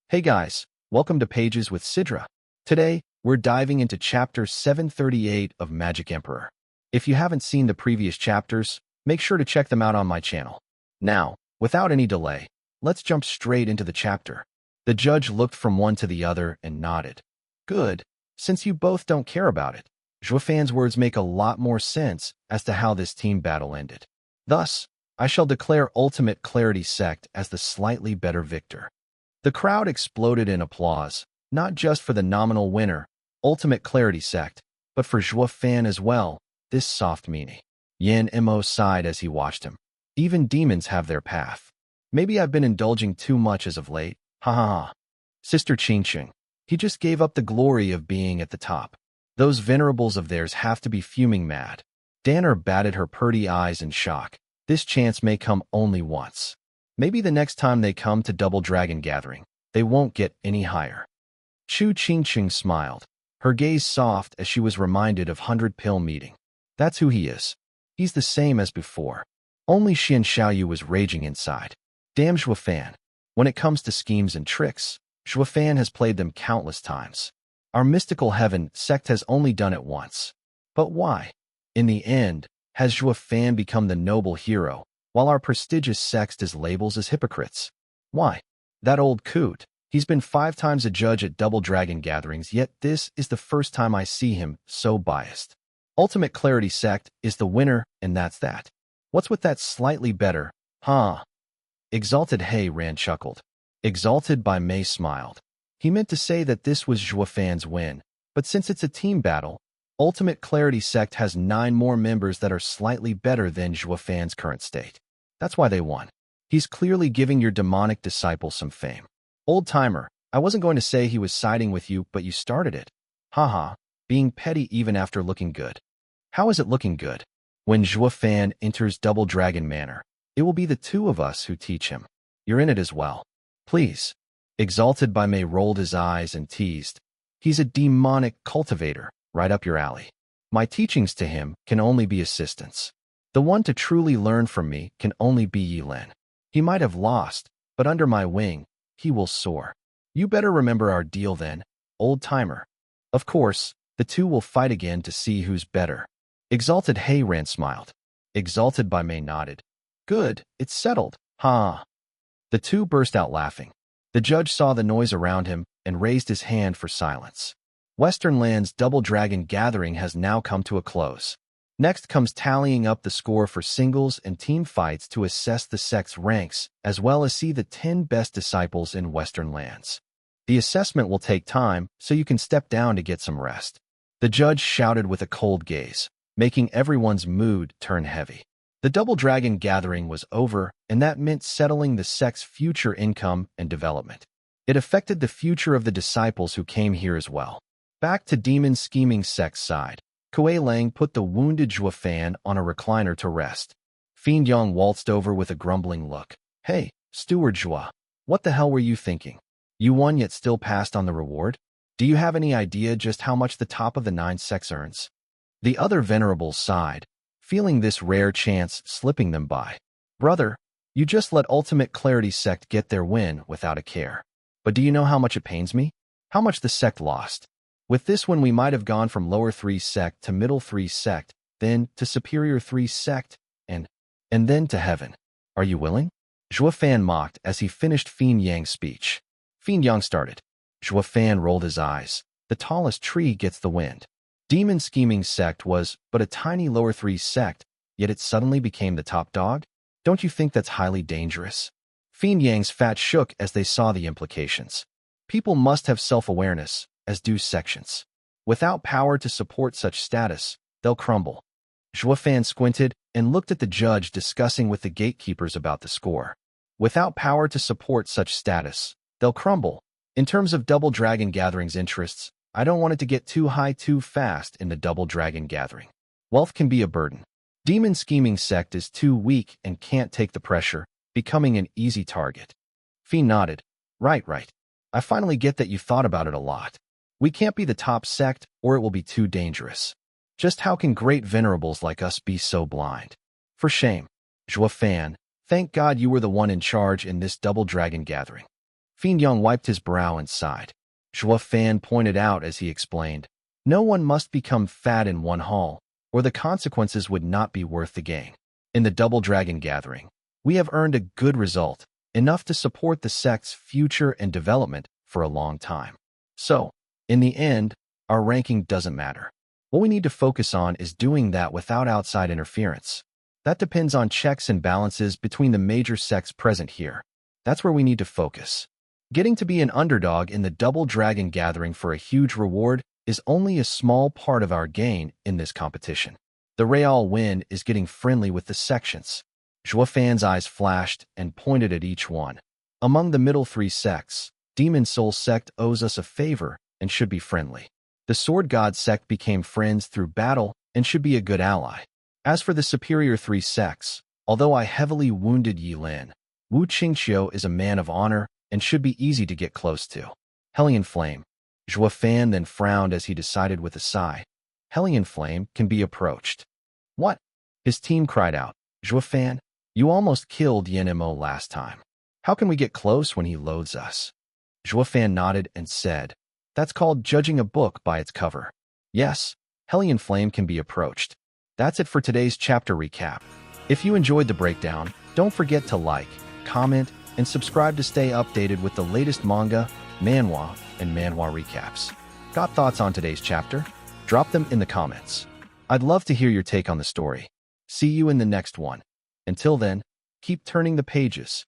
Hey guys, welcome to Pages with Sidra. Today, we're diving into chapter 738 of Magic Emperor. If you haven't seen the previous chapters, make sure to check them out on my channel. Now, without any delay, let's jump straight into the chapter. The judge looked from one to the other and nodded. Good, since you both don't care about it. Zhuo Yifan's words make a lot more sense as to how this team battle ended. Thus, I shall declare Ultimate Clarity Sect as the slightly better victor. The crowd exploded in applause, not just for the nominal winner, Ultimate Clarity Sect, but for Zhuo Yifan as well, this soft meanie. Yan Mo sighed as he watched him. Even demons have their path. Maybe I've been indulging too much as of late, ha ha ha. Sister Qingqing, he just gave up the glory of being at the top. Those venerables of theirs have to be fuming mad. Danner batted her purty eyes in shock. This chance may come only once. Maybe the next time they come to Double Dragon Gathering, they won't get any higher. Chu Qingqing smiled, her gaze soft as she was reminded of 100-Pill meeting. That's who he is. He's the same as before. Only Xian Xiaoyu was raging inside. Damn Zhuo Yifan. When it comes to schemes and tricks, Zhuo Yifan has played them countless times. Our mystical heaven sect has only done it once. But why? In the end, has Zhuo Yifan become the noble hero, while our prestigious sect is labeled as hypocrites? Why? That old coot. He's been 5 times a judge at Double Dragon gatherings, yet this is the first time I see him so biased. Ultimate Clarity Sect is the winner, and that's that. What's with that slightly better, huh? Exalted He Ran chuckled. Exalted by Mei smiled. He meant to say that this was Zhuo Yifan's win, but since it's a team battle, Ultimate Clarity Sect has 9 more members that are slightly better than Zhuo Yifan's current state. That's why they won. He's clearly giving your demonic disciple some fame. Old timer, I wasn't going to say he was siding with you, but you started it. Haha, being petty even after looking good. How is it looking good? When Zhuo Yifan enters Double Dragon Manor, it will be the 2 of us who teach him. You're in it as well. Please. Exalted by Mei rolled his eyes and teased. He's a demonic cultivator, right up your alley. My teachings to him can only be assistance. The one to truly learn from me can only be Yi Lin. He might have lost, but under my wing, he will soar. You better remember our deal then, old timer. Of course, the 2 will fight again to see who's better. Exalted He Ran smiled. Exalted by Mei nodded. Good, it's settled, ha. The 2 burst out laughing. The judge saw the noise around him and raised his hand for silence. Western Land's Double Dragon Gathering has now come to a close. Next comes tallying up the score for singles and team fights to assess the sect's ranks, as well as see the 10 best disciples in Western Lands. The assessment will take time, so you can step down to get some rest. The judge shouted with a cold gaze, making everyone's mood turn heavy. The Double Dragon Gathering was over, and that meant settling the sect's future income and development. It affected the future of the disciples who came here as well. Back to Demon Scheming Sect's side. Kuei Lang put the wounded Zhuo Yifan on a recliner to rest. Fiend Yang waltzed over with a grumbling look. Hey, Steward Zhuo, what the hell were you thinking? You won yet still passed on the reward? Do you have any idea just how much the top of the 9 sects earns? The other venerables sighed, feeling this rare chance slipping them by. Brother, you just let Ultimate Clarity Sect get their win without a care. But do you know how much it pains me? How much the sect lost? With this one we might have gone from lower 3 sect to middle 3 sect, then to superior 3 sect, and then to heaven. Are you willing? Zhuo Yifan mocked as he finished Fiend Yang's speech. Fiend Yang started. Zhuo Yifan rolled his eyes. The tallest tree gets the wind. Demon Scheming Sect was but a tiny lower 3 sect, yet it suddenly became the top dog? Don't you think that's highly dangerous? Fiend Yang's fat shook as they saw the implications. People must have self-awareness, as do sections. Without power to support such status, they'll crumble. Zhuo Yifan squinted and looked at the judge discussing with the gatekeepers about the score. Without power to support such status, they'll crumble. In terms of Double Dragon Gathering's interests, I don't want it to get too high too fast in the Double Dragon Gathering. Wealth can be a burden. Demon Scheming Sect is too weak and can't take the pressure, becoming an easy target. Fiend nodded. Right. I finally get that you thought about it a lot. We can't be the top sect, or it will be too dangerous. Just how can great venerables like us be so blind? For shame. Zhuo Yifan, thank God you were the one in charge in this Double Dragon Gathering. Fiend Young wiped his brow and sighed. Zhuo Fan pointed out as he explained, no one must become fat in one haul, or the consequences would not be worth the gain. In the Double Dragon Gathering, we have earned a good result, enough to support the sect's future and development for a long time. So, in the end, our ranking doesn't matter. What we need to focus on is doing that without outside interference. That depends on checks and balances between the major sects present here. That's where we need to focus. Getting to be an underdog in the Double Dragon Gathering for a huge reward is only a small part of our gain in this competition. The Real Wind is getting friendly with the sections. Zhuo Fan's eyes flashed and pointed at each one. Among the middle three sects, Demon Soul sect owes us a favor and should be friendly. The Sword God sect became friends through battle and should be a good ally. As for the superior three sects, although I heavily wounded Yi Lin, Wu Qingqiu is a man of honor and should be easy to get close to. Hellion Flame. Zhuo Fan then frowned as he decided with a sigh. Hellion Flame can be approached. What? His team cried out. Zhuo Fan, you almost killed Yen Mo last time. How can we get close when he loads us? Zhuo Fan nodded and said, that's called judging a book by its cover. Yes, Hellion Flame can be approached. That's it for today's chapter recap. If you enjoyed the breakdown, don't forget to like, comment, and subscribe to stay updated with the latest manga, manhwa, and manhwa recaps. Got thoughts on today's chapter? Drop them in the comments. I'd love to hear your take on the story. See you in the next one. Until then, keep turning the pages.